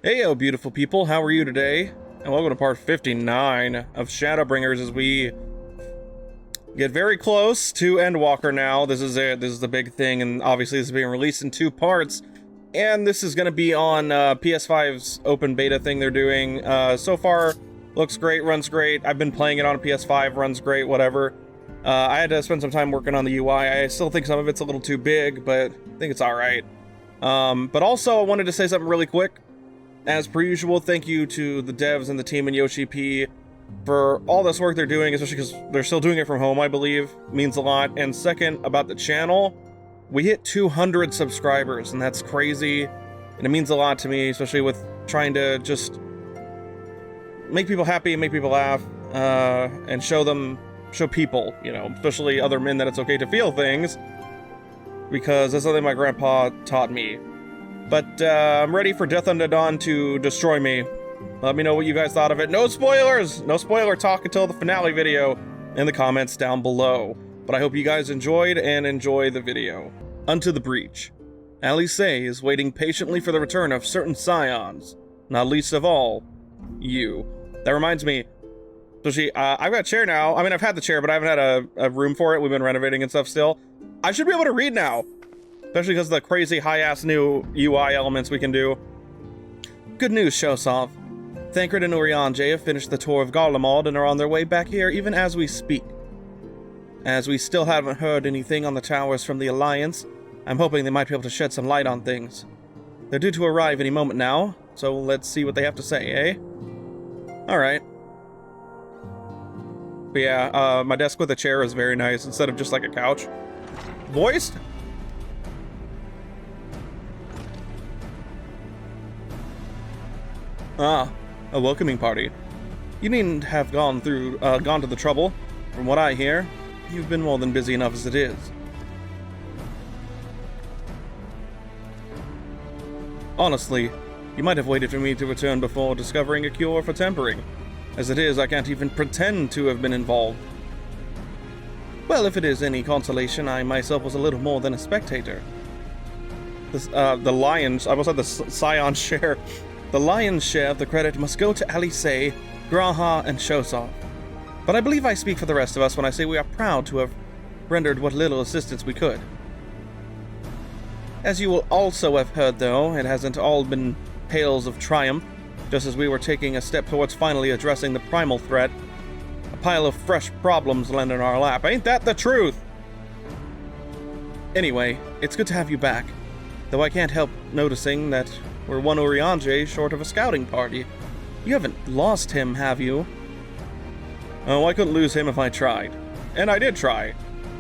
Heyo, beautiful people, how are you today? And welcome to part 59 of Shadowbringers as we get very close to Endwalker now. This is it, this is the big thing, and obviously this is being released in 2 parts. And this is going to be on PS5's Open Beta thing they're doing. So far, looks great, runs great. I've been playing it on a PS5, runs great, whatever. I had to spend some time working on the UI. I still think some of it's a little too big, but I think it's alright. But also, I wanted to say something really quick. As per usual, thank you to the devs and the team in Yoshi P for all this work they're doing, especially because they're still doing it from home, I believe. It means a lot. And second, about the channel, we hit 200 subscribers, and that's crazy. And it means a lot to me, especially with trying to just make people happy and make people laugh, and show people, you know, especially other men, that it's okay to feel things, because that's something my grandpa taught me. But I'm ready for Death Unto Dawn to destroy me. Let me know what you guys thought of it. No spoilers! No spoiler talk until the finale video in the comments down below. But I hope you guys enjoyed and enjoy the video. Unto the breach. Alice is waiting patiently for the return of certain scions. Not least of all, you. That reminds me, especially, I've got a chair now. I mean, I've had the chair, but I haven't had a room for it. We've been renovating and stuff still. I should be able to read now. Especially because of the crazy high-ass new UI elements we can do. Good news, Shosov. Thancred and Urianger have finished the tour of Garlemald and are on their way back here even as we speak. As we still haven't heard anything on the towers from the Alliance, I'm hoping they might be able to shed some light on things. They're due to arrive any moment now, so let's see what they have to say, eh? Alright. But yeah, my desk with a chair is very nice instead of just like a couch. Voiced? Ah, a welcoming party. You needn't have gone to the trouble. From what I hear, you've been more than busy enough as it is. Honestly, you might have waited for me to return before discovering a cure for tempering. As it is, I can't even pretend to have been involved. Well, if it is any consolation, I myself was a little more than a spectator. The lion's, I almost had the scion share. The lion's share of the credit must go to Alice, Graha, and Shosov. But I believe I speak for the rest of us when I say we are proud to have rendered what little assistance we could. As you will also have heard, though, it hasn't all been tales of triumph. Just as we were taking a step towards finally addressing the primal threat, a pile of fresh problems landed in our lap. Ain't that the truth? Anyway, it's good to have you back. Though I can't help noticing that we're one Urianger short of a scouting party. You haven't lost him, have you? Oh, I couldn't lose him if I tried. And I did try.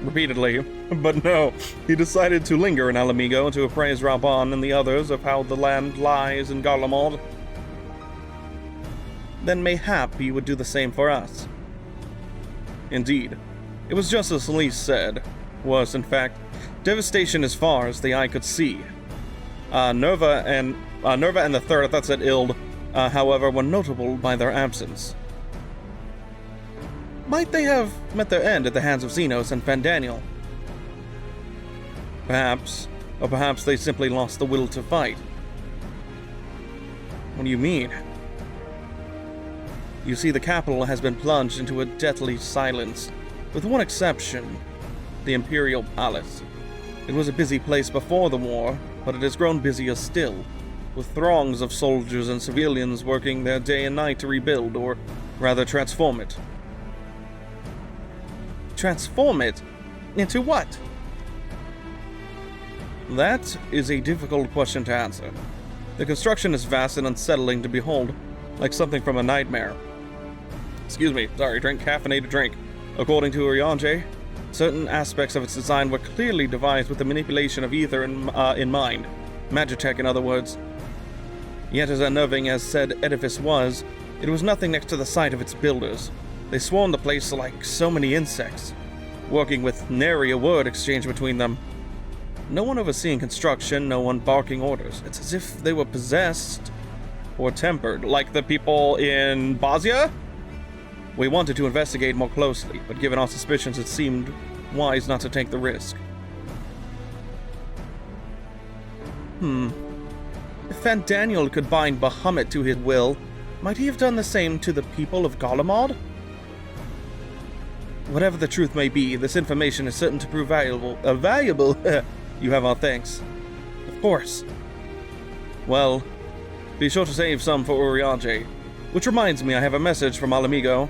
Repeatedly. But no, he decided to linger in Alamigo to appraise Raban and the others of how the land lies in Garlemald. Then mayhap he would do the same for us. Indeed. It was just as Lise said. Was, in fact, devastation as far as the eye could see. Nerva and the Third, I thought said Ild, however, were notable by their absence. Might they have met their end at the hands of Zenos and Fandaniel? Perhaps. Or perhaps they simply lost the will to fight. What do you mean? You see, the capital has been plunged into a deathly silence, with one exception, the Imperial Palace. It was a busy place before the war, but it has grown busier still, with throngs of soldiers and civilians working their day and night to rebuild, or rather transform it. Transform it? Into what? That is a difficult question to answer. The construction is vast and unsettling to behold, like something from a nightmare. Excuse me, sorry, drink caffeinated drink. According to Urianger, certain aspects of its design were clearly devised with the manipulation of ether in mind. Magitech, in other words. Yet as unnerving as said edifice was, it was nothing next to the sight of its builders. They swarmed the place like so many insects, working with nary a word exchanged between them. No one overseeing construction, no one barking orders. It's as if they were possessed or tempered, like the people in Bosnia? We wanted to investigate more closely, but given our suspicions, it seemed wise not to take the risk. If Fandaniel could bind Bahamut to his will, might he have done the same to the people of Golemod? Whatever the truth may be, this information is certain to prove valuable. You have our thanks. Of course. Well, be sure to save some for Urianger. Which reminds me, I have a message from Alamigo.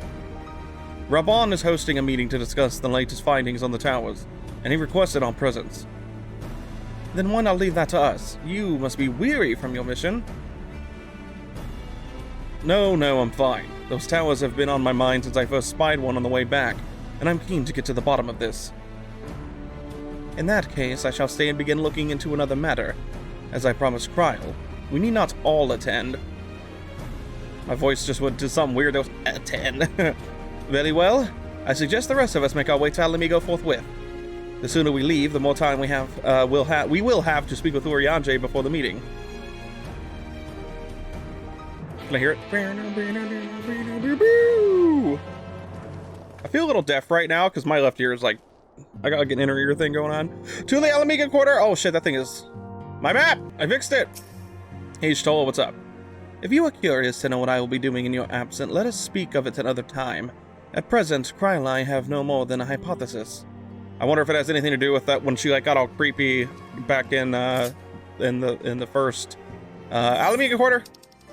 Raban is hosting a meeting to discuss the latest findings on the towers, and he requested our presence. Then why not leave that to us? You must be weary from your mission. No, I'm fine. Those towers have been on my mind since I first spied one on the way back, and I'm keen to get to the bottom of this. In that case, I shall stay and begin looking into another matter. As I promised Kryl, we need not all attend. My voice just went to some weirdo attend. Very well. I suggest the rest of us make our way to Alamigo forthwith. The sooner we leave, the more time we will have to speak with Urianger before the meeting. Can I hear it? I feel a little deaf right now because my left ear is like, I got like an inner ear thing going on. To the Alamigo quarter. Oh shit, that thing is my map. I fixed it. Hey, Stoll, what's up? If you are curious to know what I will be doing in your absence, let us speak of it another time. At present, Kryl and I have no more than a hypothesis. I wonder if it has anything to do with that when she like got all creepy back in the first Alamigo quarter.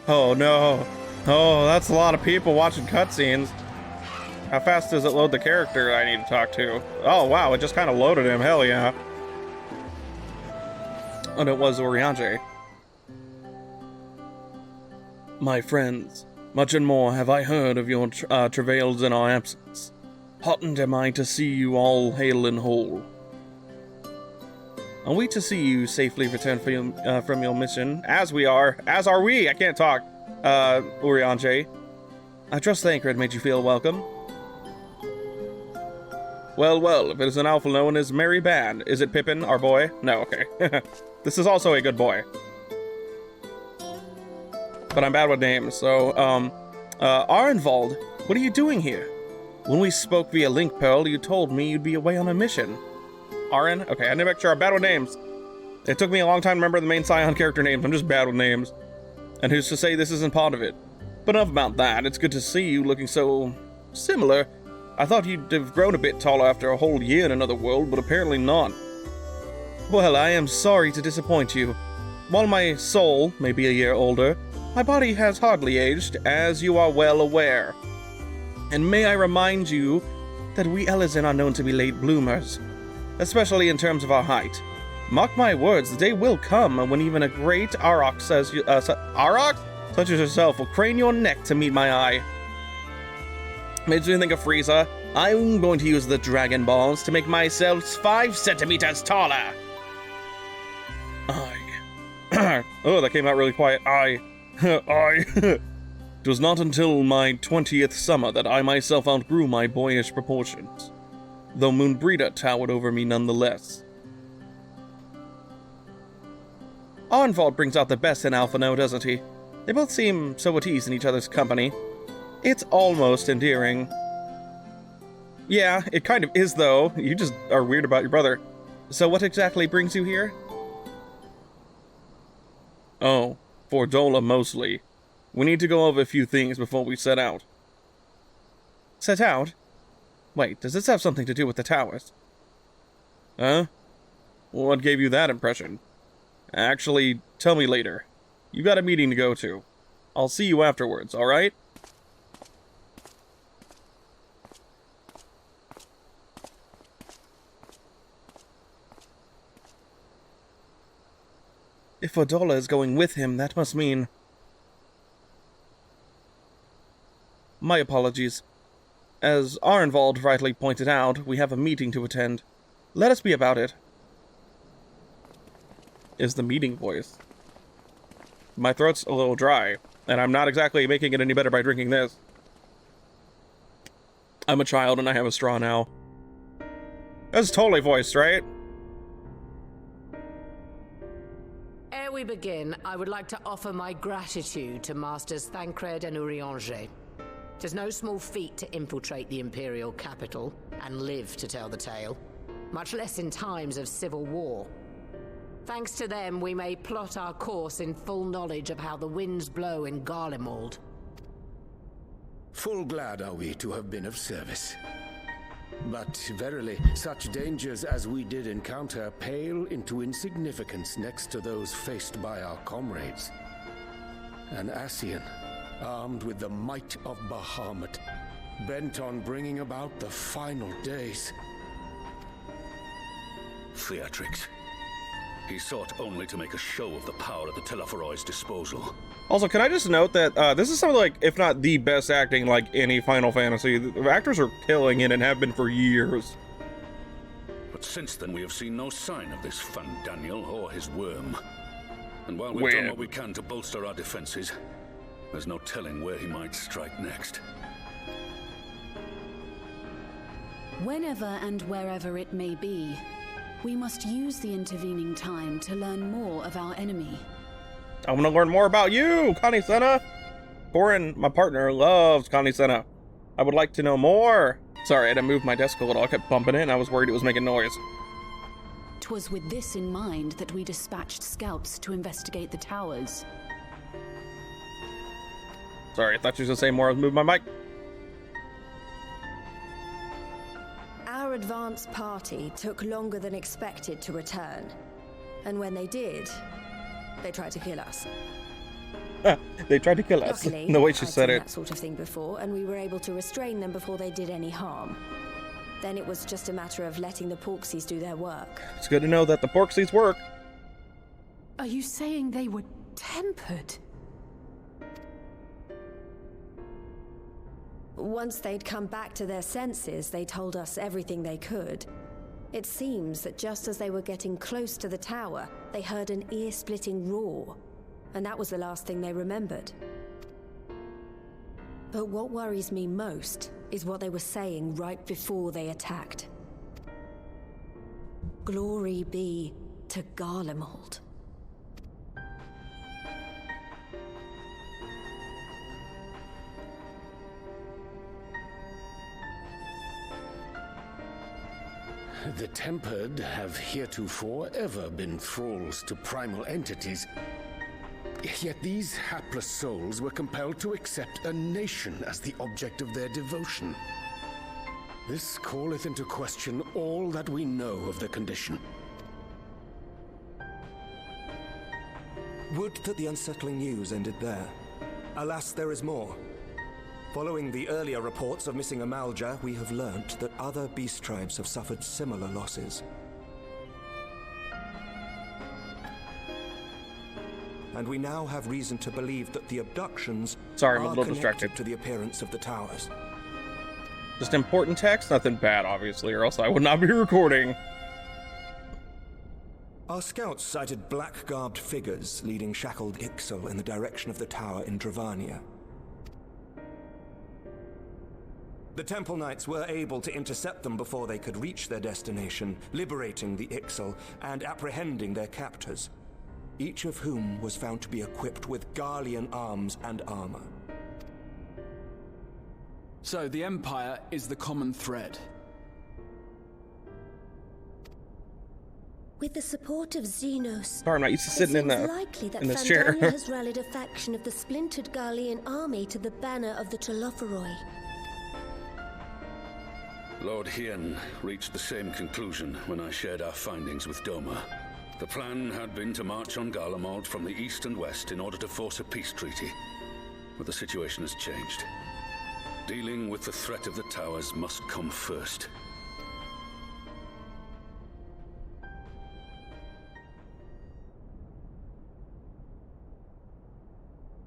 Oh no! Oh, that's a lot of people watching cutscenes. How fast does it load the character I need to talk to? Oh wow, it just kind of loaded him. Hell yeah! And it was Urianger. My friends, much and more have I heard of your travails in our absence. Heartened am I to see you all hale and whole. Are we to see you safely return from your mission? As are we! I can't talk, Urianger. I trust the anchor had made you feel welcome. Well, if it is an alpha known as Merry Band, is it Pippin, our boy? No, okay. This is also a good boy. But I'm bad with names, so, Arenvald, what are you doing here? When we spoke via Link Pearl, you told me you'd be away on a mission. Aren? Okay, I need to make sure I'm bad with names. It took me a long time to remember the main Scion character names. I'm just bad with names. And who's to say this isn't part of it? But enough about that. It's good to see you looking so similar. I thought you'd have grown a bit taller after a whole year in another world, but apparently not. Well, I am sorry to disappoint you. While my soul may be a year older, my body has hardly aged, as you are well aware. And may I remind you that we Elezen are known to be late bloomers, especially in terms of our height. Mark my words, the day will come when even a great Auroch such as yourself will crane your neck to meet my eye. Made me think of Frieza. I'm going to use the Dragon Balls to make myself 5 centimeters taller. Oh, that came out really quiet. It was not until my 20th summer that I myself outgrew my boyish proportions, though Moonbreeda towered over me nonetheless. Arenvald brings out the best in Alphino, doesn't he? They both seem so at ease in each other's company. It's almost endearing. Yeah, it kind of is, though. You just are weird about your brother. So what exactly brings you here? Oh, for Dola mostly. We need to go over a few things before we set out. Set out? Wait, does this have something to do with the towers? Huh? What gave you that impression? Actually, tell me later. You got a meeting to go to. I'll see you afterwards, alright? If Odola is going with him, that must mean... My apologies. As Arenvald rightly pointed out, we have a meeting to attend. Let us be about it. Is the meeting voice. My throat's a little dry, and I'm not exactly making it any better by drinking this. I'm a child and I have a straw now. That's totally voiced, right? Ere we begin, I would like to offer my gratitude to Masters Thancred and Urianger. 'Tis no small feat to infiltrate the Imperial capital and live to tell the tale, much less in times of civil war. Thanks to them, we may plot our course in full knowledge of how the winds blow in Garlemald. Full glad are we to have been of service. But verily, such dangers as we did encounter pale into insignificance next to those faced by our comrades. An Ascian, armed with the might of Bahamut, bent on bringing about the final days. Theatrics. He sought only to make a show of the power at the Telophoroid's disposal. Also, can I just note that this is some of, like, if not the best acting like any Final Fantasy. The actors are killing it and have been for years. But since then, we have seen no sign of this Fandaniel or his worm. And while we've done what we can to bolster our defenses, there's no telling where he might strike next. Whenever and wherever it may be, we must use the intervening time to learn more of our enemy. I want to learn more about you, Connie Senna. Corin, my partner, loves Connie Senna. I would like to know more. Sorry, I had to move my desk a little. I kept bumping it and I was worried it was making noise. 'Twas with this in mind that we dispatched scouts to investigate the towers. Sorry, I thought you were going to say more. I was moving my mic. Our advance party took longer than expected to return. And when they did, they tried to kill us. They tried to kill us. Luckily, The way she I'd said seen it. that sort of thing before, and we were able to restrain them before they did any harm. Then it was just a matter of letting the Porksies do their work. It's good to know that the Porksies work. Are you saying they were tempered? Once they'd come back to their senses, they told us everything they could. It seems that just as they were getting close to the tower, they heard an ear-splitting roar, and that was the last thing they remembered. But what worries me most is what they were saying right before they attacked. Glory be to Garlemald. The Tempered have heretofore ever been thralls to primal entities. Yet these hapless souls were compelled to accept a nation as the object of their devotion. This calleth into question all that we know of the condition. Would that the unsettling news ended there. Alas, there is more. Following the earlier reports of missing Amalja, we have learnt that other beast tribes have suffered similar losses. And we now have reason to believe that the abductions Sorry, I'm a are little connected distracted. to the appearance of the towers. Just important text, nothing bad, obviously, or else I would not be recording. Our scouts sighted black-garbed figures leading shackled Ixal in the direction of the tower in Dravania. The Temple Knights were able to intercept them before they could reach their destination, liberating the Ixal and apprehending their captors, each of whom was found to be equipped with Garlean arms and armor. So the Empire is the common thread. With the support of Zenos, Sorry, I'm not used to sitting in likely that this chair. Fandaniel has rallied a faction of the splintered Garlean army to the banner of the Telophoroi. Lord Hien reached the same conclusion when I shared our findings with Doma. The plan had been to march on Garlemald from the east and west in order to force a peace treaty. But the situation has changed. Dealing with the threat of the towers must come first.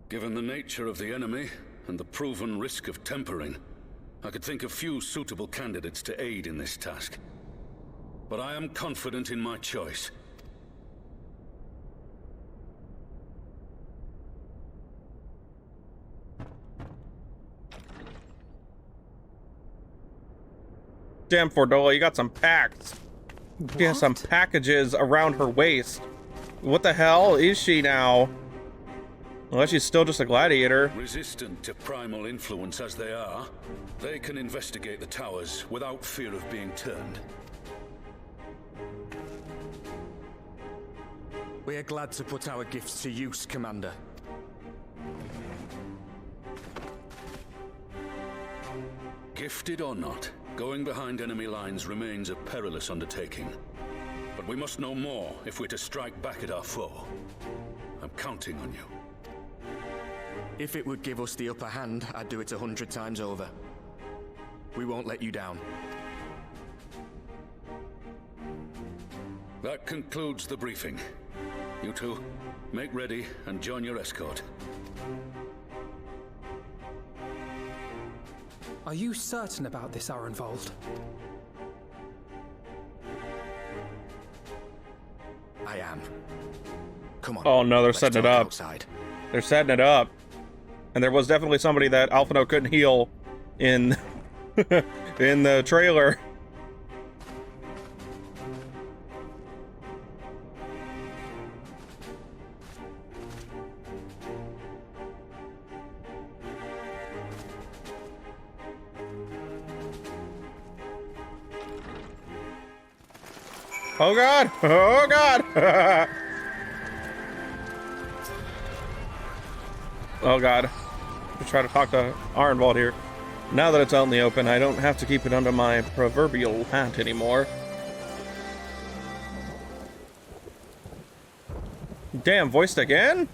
Given the nature of the enemy and the proven risk of tempering, I could think of few suitable candidates to aid in this task. But I am confident in my choice. Damn, Fordola, you got some packs. She has some packages around her waist. What the hell is she now? Unless she's still just a gladiator. Resistant to primal influence as they are, they can investigate the towers without fear of being turned. We are glad to put our gifts to use, Commander. Gifted or not, going behind enemy lines remains a perilous undertaking. But we must know more if we're to strike back at our foe. I'm counting on you. If it would give us the upper hand, I'd do it 100 times over. We won't let you down. That concludes the briefing. You two, make ready and join your escort. Are you certain about this, Arenvold? I am. Come on. Oh no, they're let's setting it talk up. Outside. They're setting it up. And there was definitely somebody that Alphino couldn't heal in in the trailer. Oh god! Oh god! Oh god. Let's try to talk to Arenvold here. Now that it's out in the open, I don't have to keep it under my proverbial hat anymore. Damn, voiced again?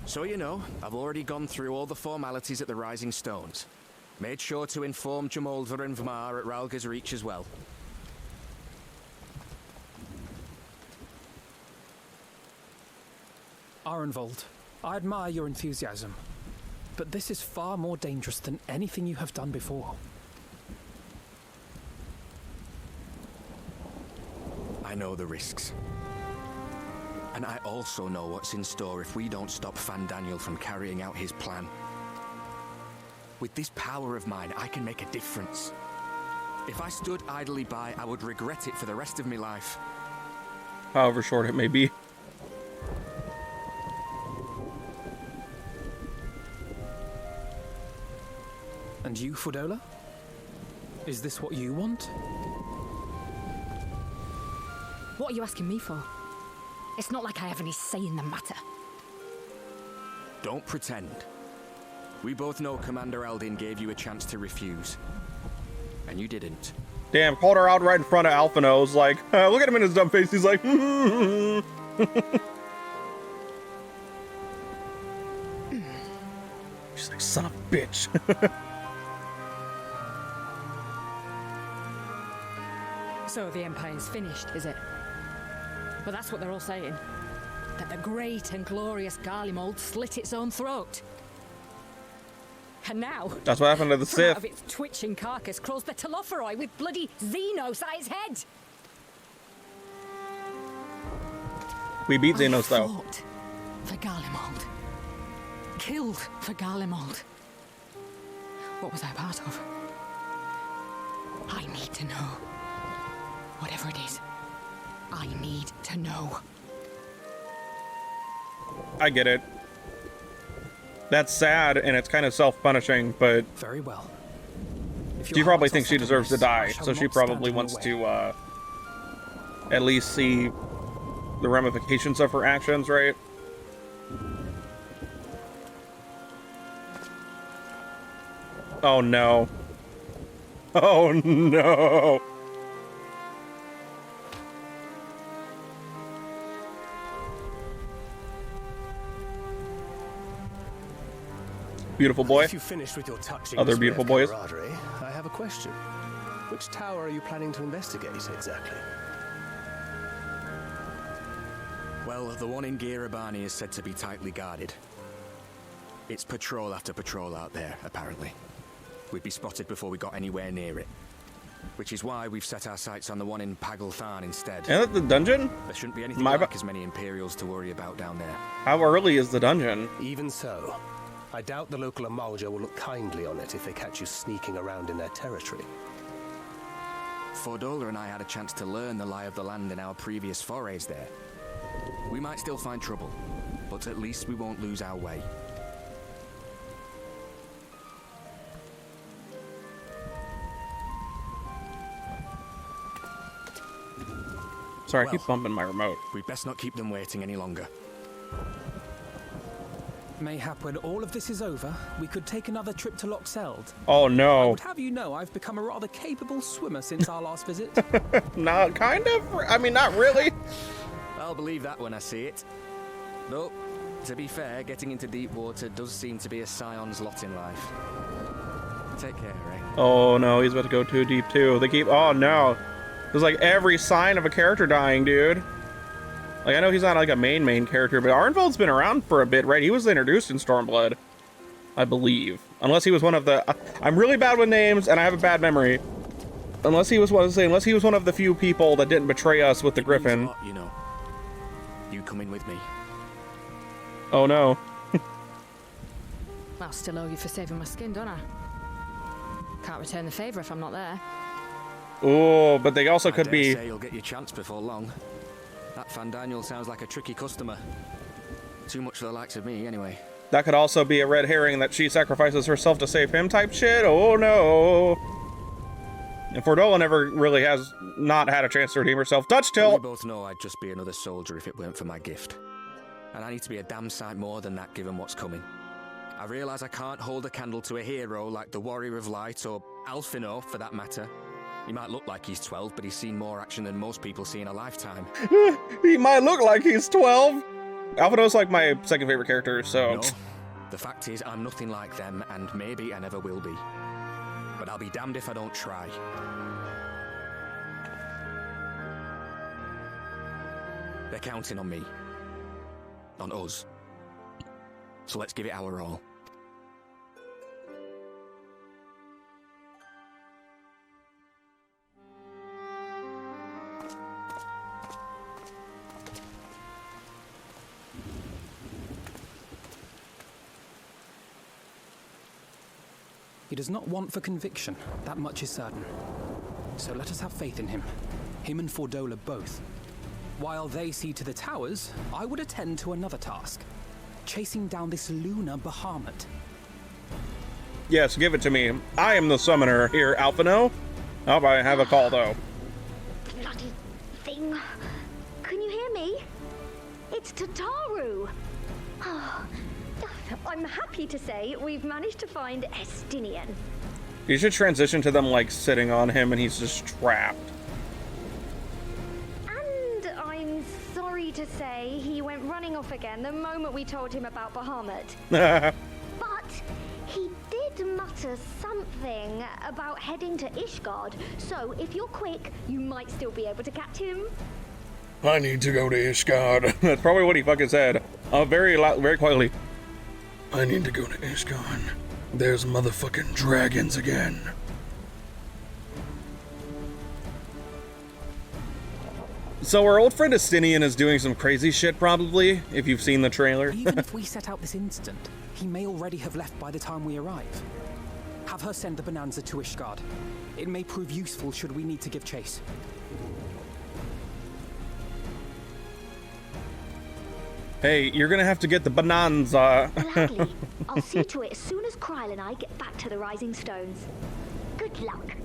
So you know, I've already gone through all the formalities at the Rising Stones. Made sure to inform Jamolder and Vmar at Ralga's Reach as well. Arenvold, I admire your enthusiasm, but this is far more dangerous than anything you have done before. I know the risks. And I also know what's in store if we don't stop Fandaniel from carrying out his plan. With this power of mine, I can make a difference. If I stood idly by, I would regret it for the rest of my life. However short it may be. And you, Fudola? Is this what you want? What are you asking me for? It's not like I have any say in the matter. Don't pretend. We both know Commander Eldin gave you a chance to refuse. And you didn't. Damn, called her out right in front of Alphino's like, look at him in his dumb face, he's like, She's like, son of a bitch. So the Empire's finished, is it? Well, that's what they're all saying. That the great and glorious Garlemald slit its own throat. And now... That's what happened to the from out Sith. of its twitching carcass crawls the Telophoroi with bloody Zenos at its head. We beat Zenos, though. Fought for Garlemald. Killed for Garlemald. What was I part of? I need to know. Whatever it is, I need to know. I get it. That's sad, and it's kind of self-punishing, but... Very well. She probably thinks she deserves to die, so she probably wants to, at least see the ramifications of her actions, right? Oh, no. Oh, no! Beautiful boy. If you finished with your touching Other beautiful boys. camaraderie, I have a question. Which tower are you planning to investigate exactly? Well, the one in Girabani is said to be tightly guarded. It's patrol after patrol out there, apparently. We'd be spotted before we got anywhere near it. Which is why we've set our sights on the one in Paglth'an instead. Isn't that the dungeon? There shouldn't be anything like as many Imperials to worry about down there. How early is the dungeon? Even so, I doubt the local Amalja will look kindly on it if they catch you sneaking around in their territory. Fordola and I had a chance to learn the lie of the land in our previous forays there. We might still find trouble, but at least we won't lose our way. Sorry, I keep bumping my remote. We'd best not keep them waiting any longer. Mayhap when all of this is over, we could take another trip to Loxeld. Oh no. I would have you know I've become a rather capable swimmer since our last visit. Not kind of. I mean, not really. I'll believe that when I see it. Though, to be fair, getting into deep water does seem to be a scion's lot in life. Take care, eh? Oh no, he's about to go too deep too. They keep. Oh no. There's like every sign of a character dying, dude. Like, I know he's not like a main character, but Arnvald's been around for a bit, right? He was introduced in Stormblood, I believe. Unless he was one of the... I'm really bad with names, and I have a bad memory. Unless he was one of the few people that didn't betray us with the Griffin. What, you know. You come in with me. Oh no. I'll still owe you for saving my skin, don't I? Can't return the favor if I'm not there. Oh, but they also could be... I dare say you'll get your chance before long. That Fandaniel sounds like a tricky customer. Too much for the likes of me, anyway. That could also be a red herring that she sacrifices herself to save him type shit. Oh no. And Fordola never really has not had a chance to redeem herself. Dutch tilt. We both know I'd just be another soldier if it weren't for my gift. And I need to be a damn sight more than that given what's coming. I realise I can't hold a candle to a hero like the Warrior of Light or Alphino for that matter. He might look like he's 12, but he's seen more action than most people see in a lifetime. He might look like he's 12. Alphino's like my second favorite character, so... No, the fact is I'm nothing like them, and maybe I never will be. But I'll be damned if I don't try. They're counting on me. On us. So let's give it our all. He does not want for conviction, that much is certain. So let us have faith in him. Him and Fordola both. While they see to the towers, I would attend to another task. Chasing down this Lunar Bahamut. Yes, give it to me. I am the summoner here, Alphino. Oh, I have a call, though. Bloody thing. Can you hear me? It's Tataru. Oh, I'm happy to say we've managed to find Estinian. You should transition to them, like, sitting on him and he's just trapped. And I'm sorry to say he went running off again the moment we told him about Bahamut. But he did mutter something about heading to Ishgard, so if you're quick, you might still be able to catch him. I need to go to Ishgard. That's probably what he fucking said. Very loud, very quietly. I need to go to Ishgard. There's motherfucking dragons again. So our old friend Estinian is doing some crazy shit, probably, if you've seen the trailer. Even if we set out this instant, he may already have left by the time we arrive. Have her send the Bonanza to Ishgard. It may prove useful should we need to give chase. Hey, you're gonna have to get the Bonanza. Gladly. I'll see to it as soon as Kryl and I get back to the Rising Stones. Good luck.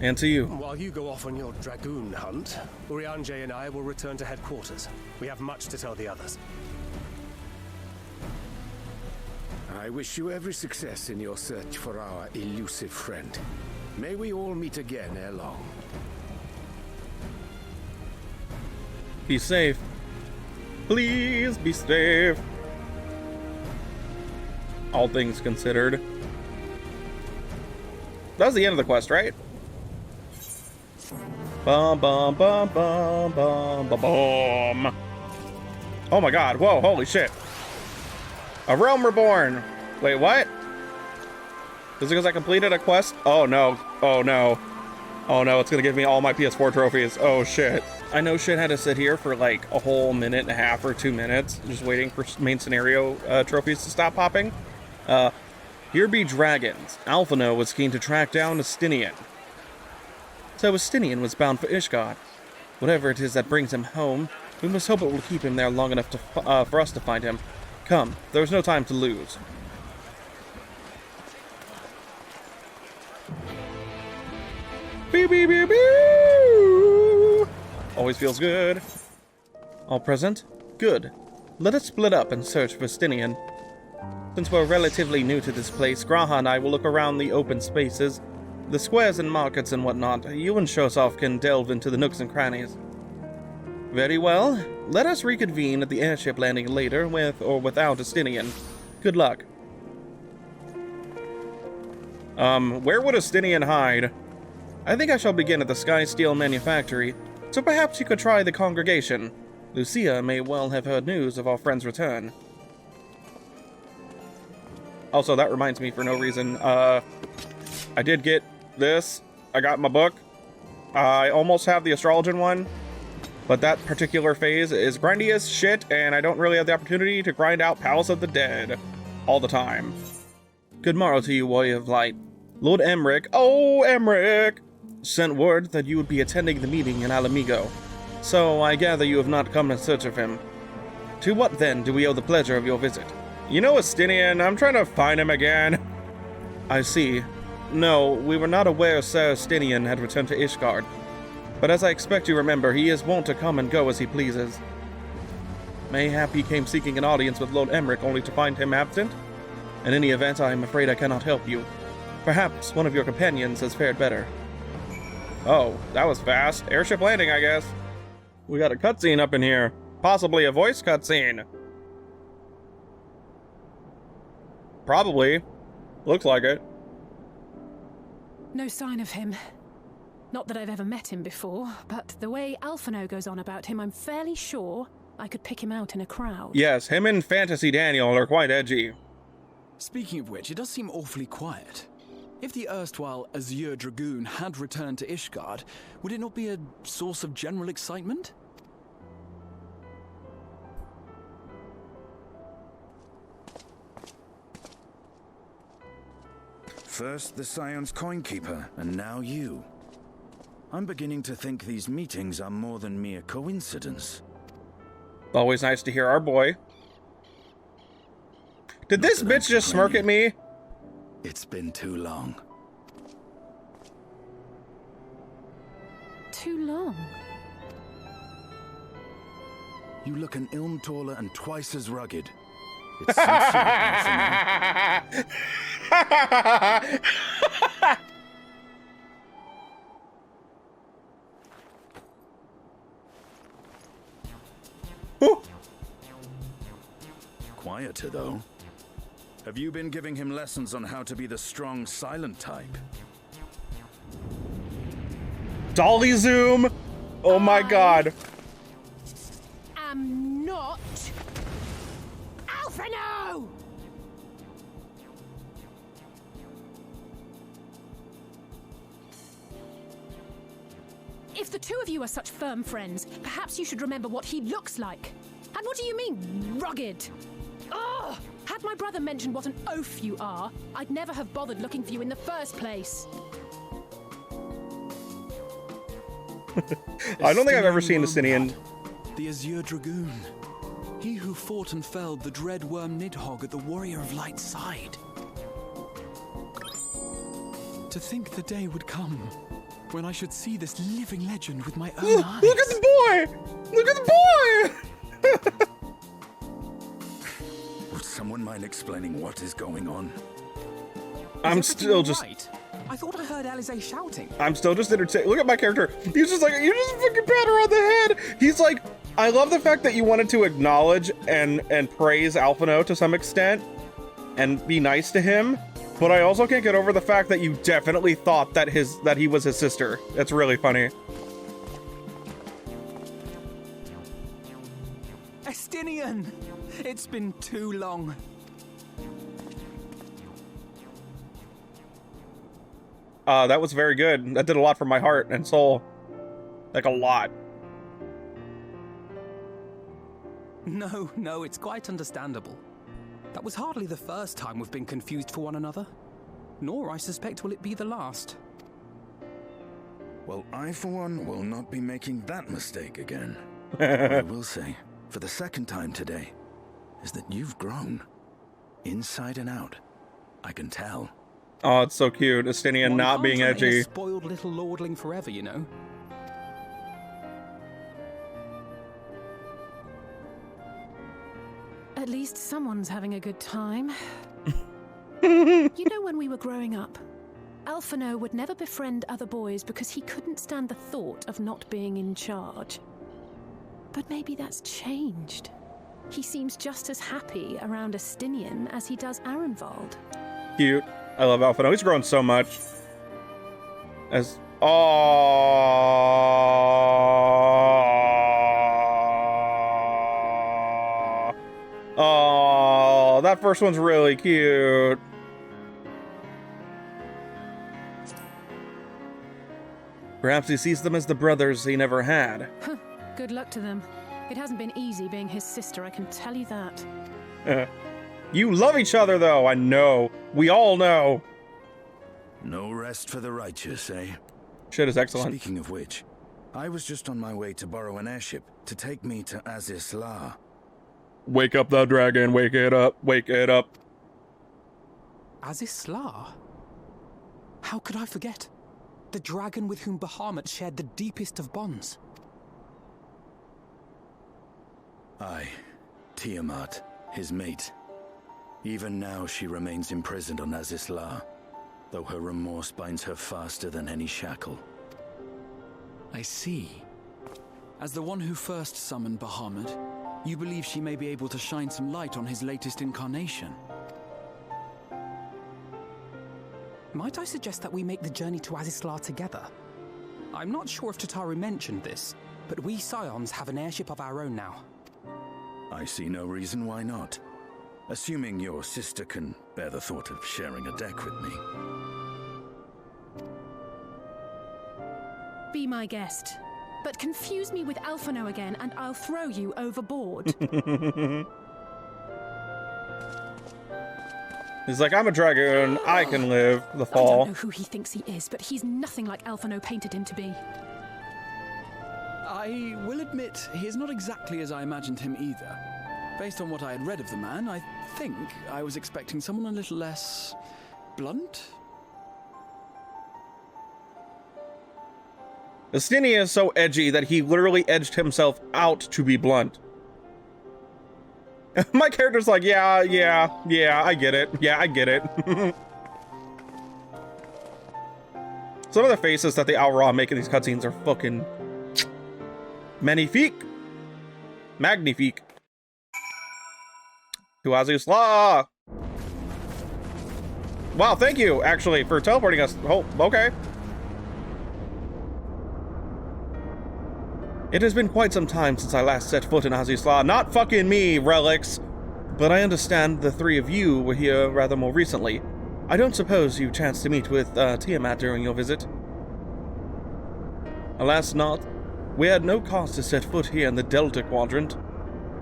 And to you. While you go off on your dragoon hunt, Urianger and I will return to headquarters. We have much to tell the others. I wish you every success in your search for our elusive friend. May we all meet again ere long. Be safe. Please be safe. All things considered. That was the end of the quest, right? Bum bum bum bum bum bum bum. Oh my god, whoa, holy shit. A realm reborn. Wait, what? Is it because I completed a quest? Oh no, oh no. Oh no, it's gonna give me all my PS4 trophies. Oh shit. I know shit had to sit here for like a whole minute and a half or 2 minutes, just waiting for main scenario trophies to stop popping. Here be dragons. Alphino was keen to track down Estinian. So Estinian was bound for Ishgard. Whatever it is that brings him home, we must hope it will keep him there long enough to for us to find him. Come, there is no time to lose. Beep, beep, beep, beep. Always feels good. All present? Good. Let us split up and search for Stinian. Since we're relatively new to this place, Graha and I will look around the open spaces, the squares and markets and whatnot. You and Shosov can delve into the nooks and crannies. Very well. Let us reconvene at the airship landing later, with or without a Stinian. Good luck. Where would a Stinian hide? I think I shall begin at the Sky Steel Manufactory, so perhaps you could try the congregation. Lucia may well have heard news of our friend's return. Also, that reminds me for no reason, I did get this. I got my book. I almost have the Astrologian one, but that particular phase is grindy as shit, and I don't really have the opportunity to grind out Palace of the Dead all the time. Good morrow to you, Warrior of Light. Lord Emmerich, sent word that you would be attending the meeting in Alamigo. So I gather you have not come in search of him. To what then do we owe the pleasure of your visit? You know Estinian, I'm trying to find him again. I see. No, we were not aware Sir Estinian had returned to Ishgard. But as I expect you remember, he is wont to come and go as he pleases. Mayhap he came seeking an audience with Lord Emmerich only to find him absent? In any event, I am afraid I cannot help you. Perhaps one of your companions has fared better. Oh, that was fast. Airship landing, I guess. We got a cutscene up in here. Possibly a voice cutscene. Probably. Looks like it. No sign of him. Not that I've ever met him before, but the way Alphino goes on about him, I'm fairly sure I could pick him out in a crowd. Yes, him and Fantasy Daniel are quite edgy. Speaking of which, it does seem awfully quiet. If the erstwhile Azure Dragoon had returned to Ishgard, would it not be a source of general excitement? First the Scion's Coinkeeper, and now you. I'm beginning to think these meetings are more than mere coincidence. Always nice to hear our boy. Did this bitch just smirk at me? It's been too long. Too long? You look an ilm taller and twice as rugged. It's sincere, Alphino. Quieter, though. Have you been giving him lessons on how to be the strong, silent type? Dolly zoom! Oh my god. Am not Alphino! If the two of you are such firm friends, perhaps you should remember what he looks like. And what do you mean, rugged? Ugh! Had my brother mentioned what an oaf you are, I'd never have bothered looking for you in the first place. I don't think I've ever seen Estinian. The Azure Dragoon. He who fought and felled the dread worm Nidhogg at the Warrior of Light's side. To think the day would come when I should see this living legend with my own eyes. Look at the boy! Look at the boy! Would someone mind explaining what is going on? I'm still just... Right? I thought I heard Alize shouting. I'm still just entertained. Look at my character. He's just like, you just fucking pat her on the head. He's like, I love the fact that you wanted to acknowledge and praise Alphino to some extent and be nice to him. But I also can't get over the fact that you definitely thought that he was his sister. That's really funny. Estinian! It's been too long. That was very good. That did a lot for my heart and soul. Like, a lot. No, it's quite understandable. That was hardly the first time we've been confused for one another. Nor, I suspect, will it be the last. Well, I, for one, will not be making that mistake again. What I will say, for the second time today, is that you've grown. Inside and out. I can tell. Oh, it's so cute. Estinian not being edgy. A spoiled little lordling forever, you know. At least someone's having a good time. You know, when we were growing up, Alphino would never befriend other boys because he couldn't stand the thought of not being in charge. But maybe that's changed. He seems just as happy around Astinian as he does Arenvald. Cute. I love Alphino. He's grown so much. As oh, that first one's really cute. Perhaps he sees them as the brothers he never had. Good luck to them. It hasn't been easy being his sister, I can tell you that. You love each other, though, I know. We all know. No rest for the righteous, eh? Shit is excellent. Speaking of which, I was just on my way to borrow an airship to take me to Azisla. Wake up the dragon, wake it up, wake it up. Azisla? How could I forget? The dragon with whom Bahamut shared the deepest of bonds. Aye, Tiamat, his mate. Even now she remains imprisoned on Azisla, though her remorse binds her faster than any shackle. I see. As the one who first summoned Bahamut, you believe she may be able to shine some light on his latest incarnation. Might I suggest that we make the journey to Azisla together? I'm not sure if Tataru mentioned this, but we Scions have an airship of our own now. I see no reason why not. Assuming your sister can bear the thought of sharing a deck with me. Be my guest. But confuse me with Alphino again and I'll throw you overboard. He's like, I'm a dragoon, I can live the I fall. don't know who he thinks he is, but he's nothing like Alphino painted him to be. I will admit, he is not exactly as I imagined him either. Based on what I had read of the man, I think I was expecting someone a little less blunt. Astinian is so edgy that he literally edged himself out to be blunt. My character's like, yeah, I get it. Yeah, I get it. Some of the faces that the Aura make in these cutscenes are fucking magnifique. Magnifique. To Azisla. Wow, thank you, actually, for teleporting us. Oh, okay. It has been quite some time since I last set foot in Azisla. Not fucking me, relics. But I understand the three of you were here rather more recently. I don't suppose you chanced to meet with Tiamat during your visit? Alas not. We had no cause to set foot here in the Delta Quadrant.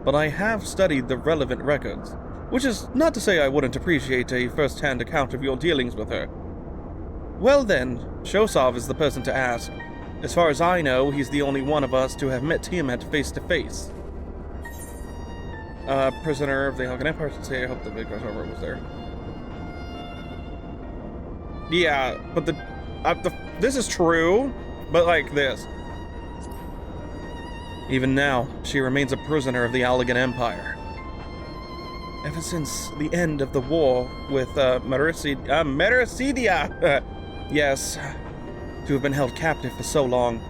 But I have studied the relevant records, which is not to say I wouldn't appreciate a first-hand account of your dealings with her. Well then, Shosov is the person to ask. As far as I know, he's the only one of us to have met Tiamat face to face. Prisoner of the Helgen Empire should say, I hope the big crossover was there. Yeah, but this is true, but like this. Even now, she remains a prisoner of the Helgen Empire. Ever since the end of the war with Mericidia, yes, to have been held captive for so long.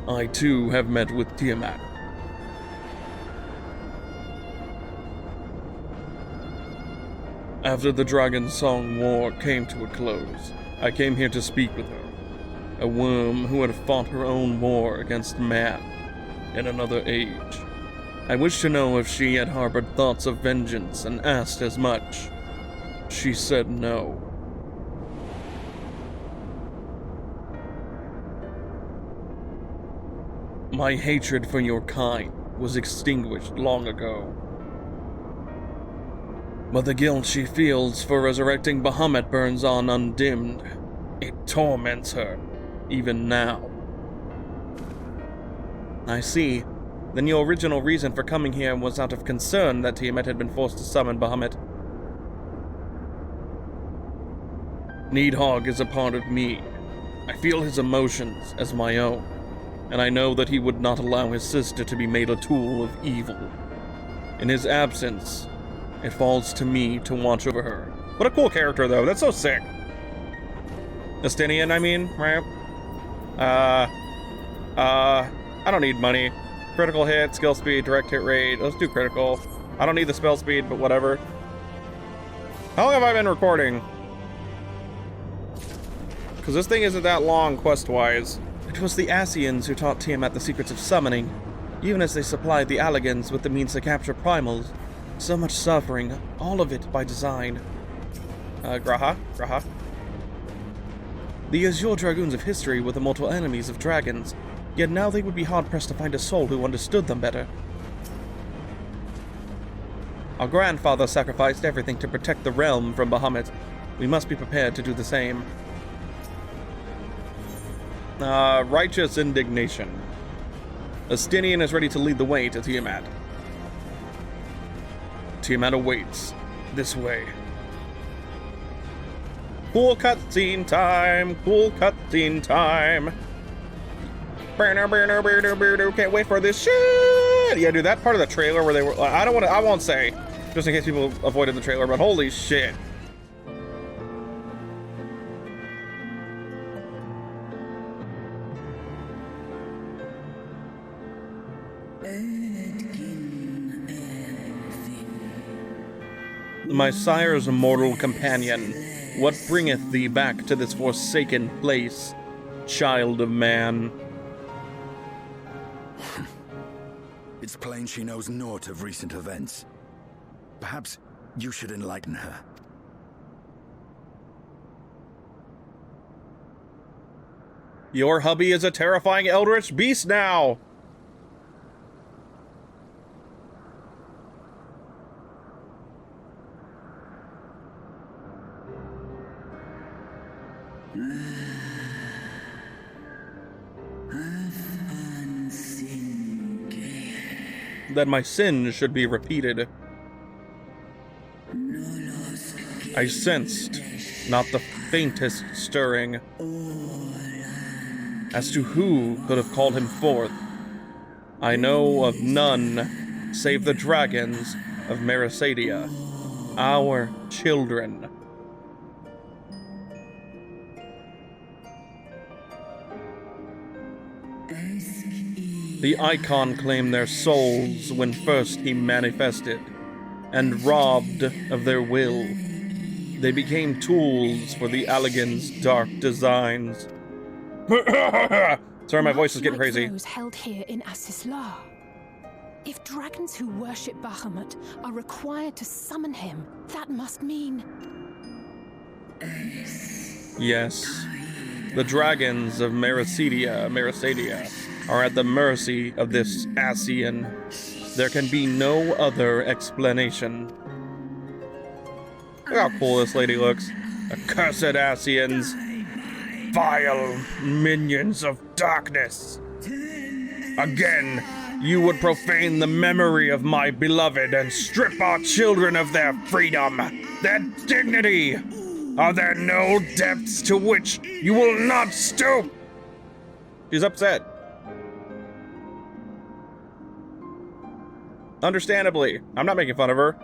I too have met with Tiamat. After the Dragon Song War came to a close, I came here to speak with her. A worm who had fought her own war against man in another age. I wished to know if she had harbored thoughts of vengeance and asked as much. She said no. My hatred for your kind was extinguished long ago. But the guilt she feels for resurrecting Bahamut burns on undimmed. It torments her, even now. I see. Then your original reason for coming here was out of concern that Tiamat had been forced to summon Bahamut. Needhog is a part of me. I feel his emotions as my own, and I know that he would not allow his sister to be made a tool of evil. In his absence, it falls to me to watch over her. What a cool character, though. That's so sick. Justinian, I mean, right? I don't need money. Critical hit, skill speed, direct hit rate. Let's do critical. I don't need the spell speed, but whatever. How long have I been recording? Because this thing isn't that long, quest-wise. It was the Asians who taught Tiamat the secrets of summoning, even as they supplied the Alligans with the means to capture primals. So much suffering, all of it by design. Graha? The Azure Dragoons of history were the mortal enemies of dragons, yet now they would be hard-pressed to find a soul who understood them better. Our grandfather sacrificed everything to protect the realm from Bahamut. We must be prepared to do the same. Righteous indignation. Justinian is ready to lead the way to Tiamat. Tiamat awaits. This way. Cool cutscene time! Cool cutscene time! Can't wait for this shit! Yeah, dude, that part of the trailer where they were... I won't say, just in case people avoided the trailer, but holy shit. My sire's mortal companion, what bringeth thee back to this forsaken place, child of man? It's plain she knows naught of recent events. Perhaps you should enlighten her. Your hubby is a terrifying eldritch beast now! That my sin should be repeated. I sensed not the faintest stirring as to who could have called him forth. I know of none save the dragons of Merasadia, our children. The Icon claimed their souls when first he manifested, and robbed of their will, they became tools for the Alligans' dark designs. Sorry, my voice is getting crazy. Those held here in Asisla. If dragons who worship Bahamut are required to summon him, that must mean... Yes. The dragons of Merasadia are at the mercy of this Asian. There can be no other explanation. Look how cool this lady looks. Accursed Asians. Vile minions of darkness. Again, you would profane the memory of my beloved and strip our children of their freedom, their dignity. Are there no depths to which you will not stoop? She's upset. Understandably. I'm not making fun of her.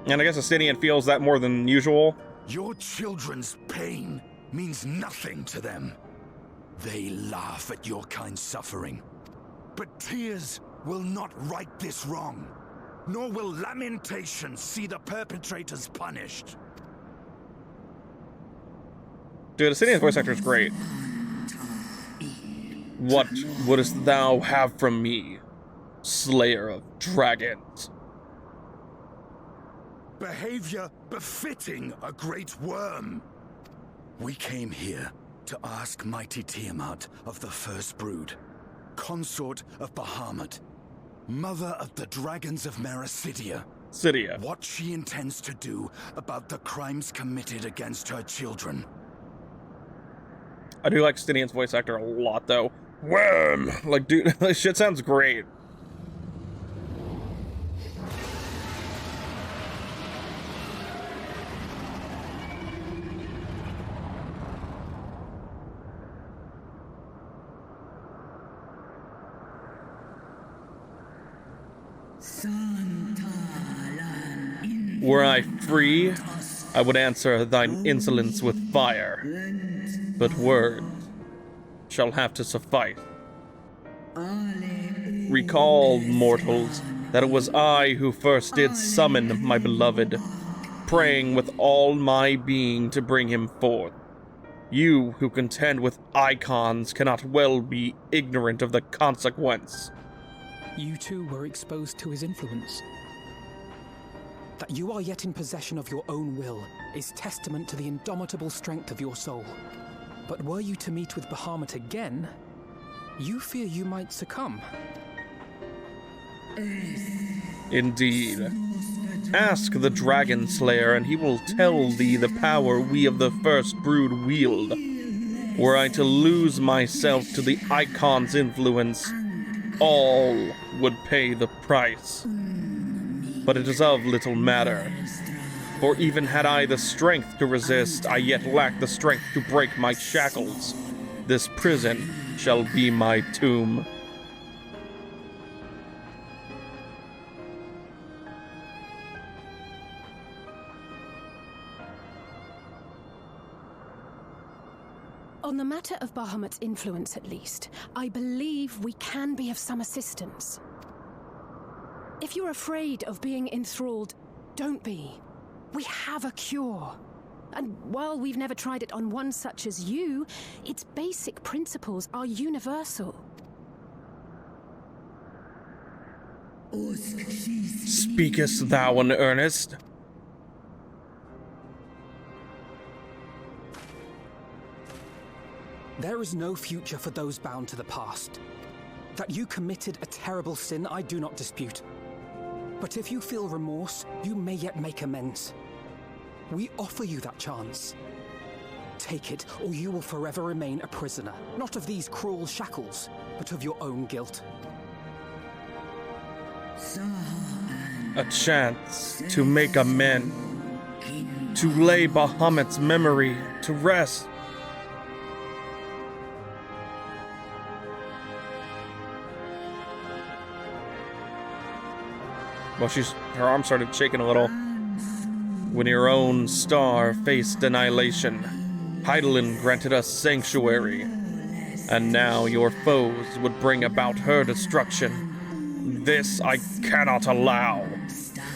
And I guess Justinian feels that more than usual. Your children's pain means nothing to them. They laugh at your kind suffering. But tears will not right this wrong, nor will lamentation see the perpetrators punished. Dude, Justinian's voice actor is great. What wouldst thou have from me, Slayer of Dragons? Behavior befitting a great worm. We came here to ask mighty Tiamat of the First Brood, consort of Bahamut, mother of the dragons of Merasadia, what she intends to do about the crimes committed against her children. I do like Justinian's voice actor a lot, though. Worm! Like, dude, this shit sounds great. Were I free, I would answer thine insolence with fire, but words shall have to suffice. Recall, mortals, that it was I who first did summon my beloved, praying with all my being to bring him forth. You who contend with icons cannot well be ignorant of the consequence. You too were exposed to his influence. That you are yet in possession of your own will is testament to the indomitable strength of your soul. But were you to meet with Bahamut again, you fear you might succumb. Indeed. Ask the Dragon Slayer, and he will tell thee the power we of the First Brood wield. Were I to lose myself to the Icon's influence, all would pay the price. But it is of little matter, for even had I the strength to resist, I yet lack the strength to break my shackles. This prison shall be my tomb. On the matter of Bahamut's influence, at least, I believe we can be of some assistance. If you're afraid of being enthralled, don't be. We have a cure. And while we've never tried it on one such as you, its basic principles are universal. Speakest thou in earnest? There is no future for those bound to the past. That you committed a terrible sin, I do not dispute. But if you feel remorse, you may yet make amends. We offer you that chance. Take it, or you will forever remain a prisoner, not of these cruel shackles, but of your own guilt. A chance to make amends, to lay Bahamut's memory to rest. Well, her arm started shaking a little. When your own star faced annihilation, Hydaelyn granted us sanctuary, and now your foes would bring about her destruction. This I cannot allow.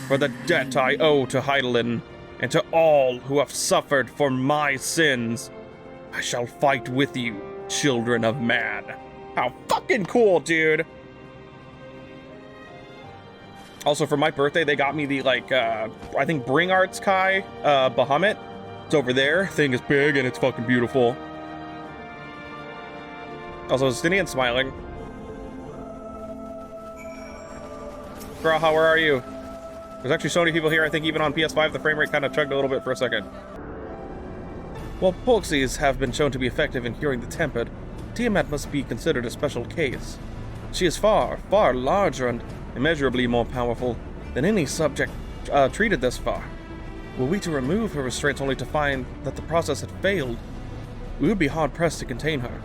For the debt I owe to Hydaelyn, and to all who have suffered for my sins, I shall fight with you, children of man. How fucking cool, dude! Also, for my birthday, they got me the, I think Bring Arts Kai Bahamut. It's over there. Thing is big, and it's fucking beautiful. Also, Stinian smiling. Girl, where are you? There's actually so many people here, I think even on PS5, the frame rate kind of chugged a little bit for a second. While Polxies have been shown to be effective in curing the tempered, Tiamat must be considered a special case. She is far, far larger and immeasurably more powerful than any subject treated thus far. Were we to remove her restraints only to find that the process had failed, we would be hard-pressed to contain her.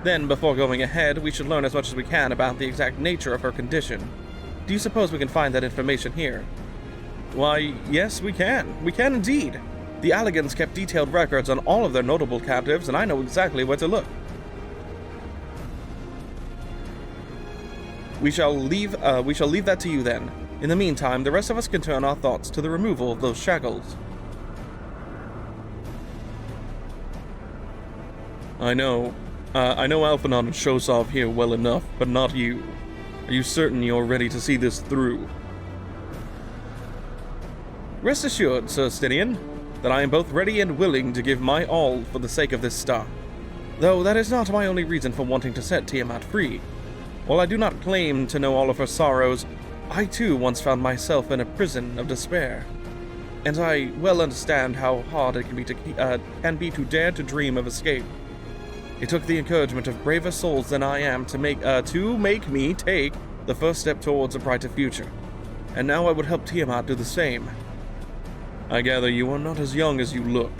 Then, before going ahead, we should learn as much as we can about the exact nature of her condition. Do you suppose we can find that information here? Why, yes, we can. We can indeed. The Alligans kept detailed records on all of their notable captives, and I know exactly where to look. We shall leave that to you then. In the meantime, the rest of us can turn our thoughts to the removal of those shackles. I know Alphanon and Shosov here well enough, but not you. Are you certain you're ready to see this through? Rest assured, Sir Stinian, that I am both ready and willing to give my all for the sake of this star. Though that is not my only reason for wanting to set Tiamat free. While I do not claim to know all of her sorrows, I too once found myself in a prison of despair. And I well understand how hard it can be to dare to dream of escape. It took the encouragement of braver souls than I am to make me take the first step towards a brighter future. And now I would help Tiamat do the same. I gather you are not as young as you look.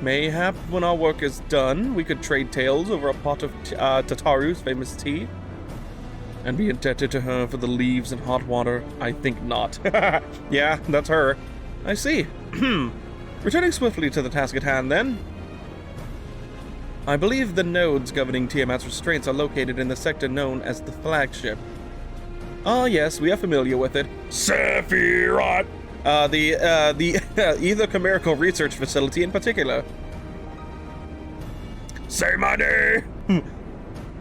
Mayhap when our work is done, we could trade tales over a pot of Tataru's famous tea. and be indebted to her for the leaves and hot water? I think not. Yeah, that's her. I see. Returning swiftly to the task at hand, then. I believe the nodes governing Tiamat's restraints are located in the sector known as the flagship. Ah, yes, we are familiar with it. Sephiroth! The Ether Chimerical Research Facility in particular. Say my name!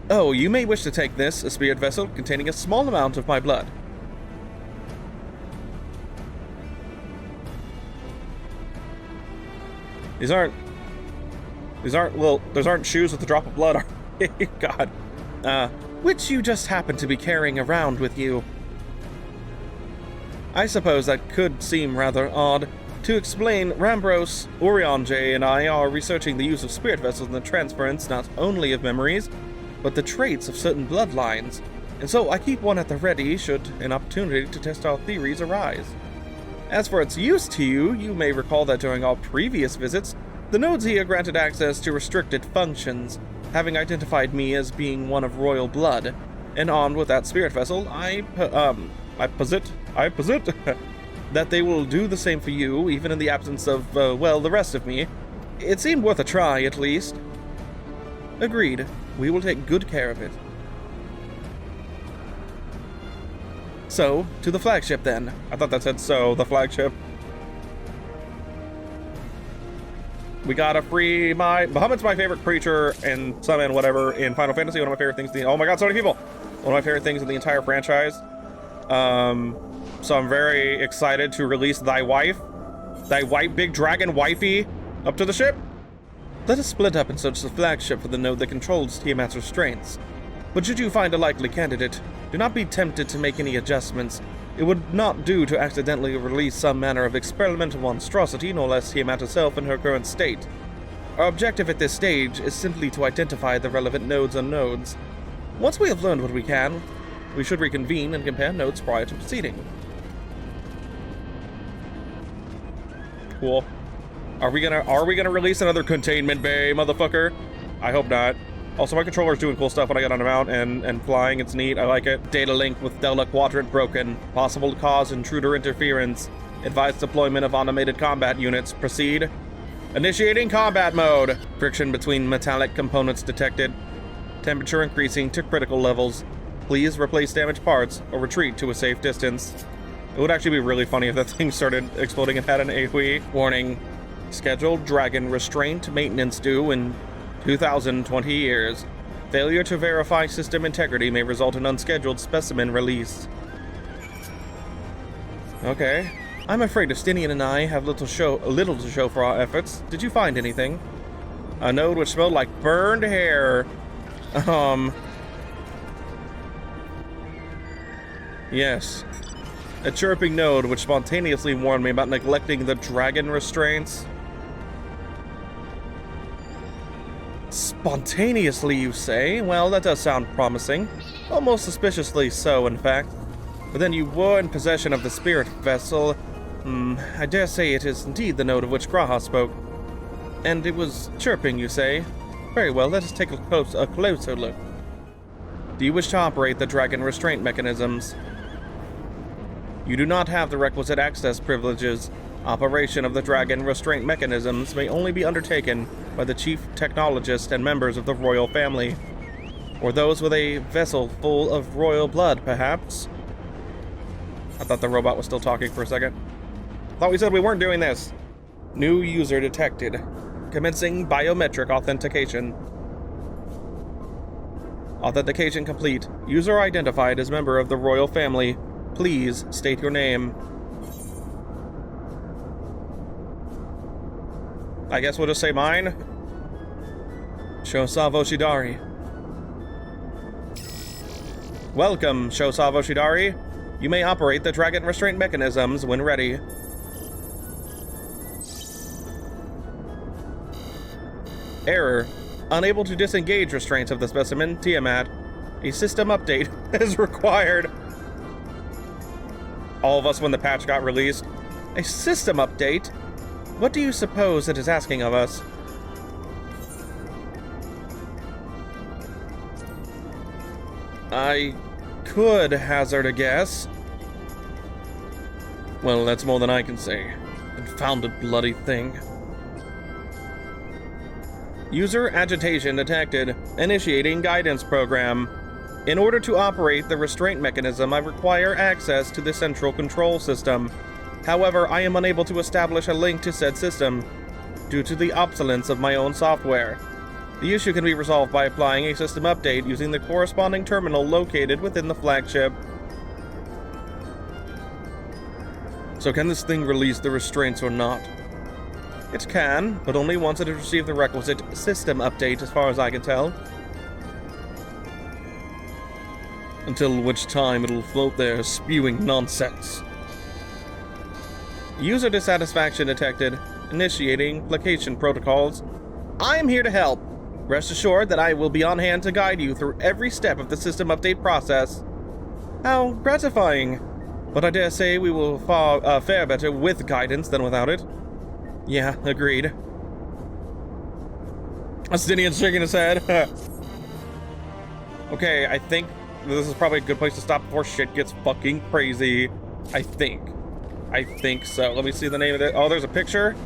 Oh, you may wish to take this, a spirit vessel containing a small amount of my blood. These aren't shoes with a drop of blood, are they? God. Which you just happen to be carrying around with you. I suppose that could seem rather odd. To explain, Rambros, Urianger, and I are researching the use of spirit vessels and the transference not only of memories, but the traits of certain bloodlines. And so I keep one at the ready should an opportunity to test our theories arise. As for its use to you, you may recall that during our previous visits, the nodes here granted access to restricted functions. Having identified me as being one of royal blood, and armed with that spirit vessel, I posit that they will do the same for you, even in the absence of, well, the rest of me. It seemed worth a try, at least. Agreed. We will take good care of it. So, to the flagship then. I thought that said so, the flagship. We got a free Bahamut's my favorite creature and summon whatever in Final Fantasy. One of my favorite things. Oh my god, so many people! One of my favorite things in the entire franchise. So I'm very excited to release thy white big dragon wifey up to the ship. Let us split up and search the flagship for the node that controls Tiamat's restraints. But should you find a likely candidate, do not be tempted to make any adjustments. It would not do to accidentally release some manner of experimental monstrosity, no less Tiamat herself in her current state. Our objective at this stage is simply to identify the relevant nodes and nodes. Once we have learned what we can, we should reconvene and compare notes prior to proceeding. Cool. Are we gonna release another containment bay, motherfucker? I hope not. Also, my controller's doing cool stuff when I get on a mount and flying. It's neat. I like it. Data link with Dela Quadrant broken. Possible to cause intruder interference. Advised deployment of automated combat units. Proceed. Initiating combat mode. Friction between metallic components detected. Temperature increasing to critical levels. Please replace damaged parts or retreat to a safe distance. It would actually be really funny if that thing started exploding and had an AoE. Warning. Scheduled dragon restraint maintenance due in 2020 years. Failure to verify system integrity may result in unscheduled specimen release. Okay. I'm afraid Justinian and I have little to show for our efforts. Did you find anything? A node which smelled like burned hair. Yes. A chirping node which spontaneously warned me about neglecting the dragon restraints. Spontaneously, you say? Well, that does sound promising. Almost suspiciously so, in fact. But then you were in possession of the spirit vessel. I dare say it is indeed the node of which Graha spoke. And it was chirping, you say? Very well, let us take a closer look. Do you wish to operate the dragon restraint mechanisms? You do not have the requisite access privileges. Operation of the dragon restraint mechanisms may only be undertaken by the chief technologist and members of the royal family. Or those with a vessel full of royal blood, perhaps? I thought the robot was still talking for a second. Thought we said we weren't doing this. New user detected. Commencing biometric authentication. Authentication complete. User identified as member of the royal family. Please state your name. I guess we'll just say mine. Shosav Oshidari. Welcome, Shosav Oshidari. You may operate the dragon restraint mechanisms when ready. Error. Unable to disengage restraints of the specimen, Tiamat. A system update is required. All of us when the patch got released. A system update? What do you suppose it is asking of us? I could hazard a guess. Well, that's more than I can say. Confounded bloody thing. User agitation detected. Initiating guidance program. In order to operate the restraint mechanism, I require access to the central control system. However, I am unable to establish a link to said system due to the obsolescence of my own software. The issue can be resolved by applying a system update using the corresponding terminal located within the flagship. So can this thing release the restraints or not? It can, but only once it has received the requisite system update, as far as I can tell. Until which time it'll float there spewing nonsense. User dissatisfaction detected. Initiating placation protocols. I am here to help. Rest assured that I will be on hand to guide you through every step of the system update process. How gratifying. But I dare say we will fare better with guidance than without it. Yeah, agreed. Astinian's shaking his head. Okay, I think this is probably a good place to stop before shit gets fucking crazy. I think so. Let me see the name of it. Oh, there's a picture.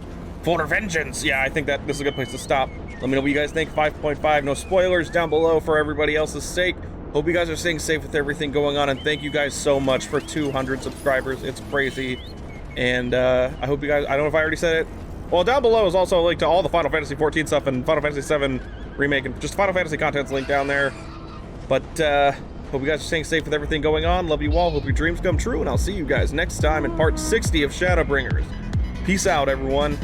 For vengeance. Yeah, I think that this is a good place to stop. Let me know what you guys think. 5.5. No spoilers down below for everybody else's sake. Hope you guys are staying safe with everything going on, and thank you guys so much for 200 subscribers. It's crazy. And I hope you guys, I don't know if I already said it. Well, down below is also a link to all the Final Fantasy XIV stuff and Final Fantasy VII Remake and just Final Fantasy content's link down there. But hope you guys are staying safe with everything going on. Love you all. Hope your dreams come true, and I'll see you guys next time in part 60 of Shadowbringers. Peace out, everyone.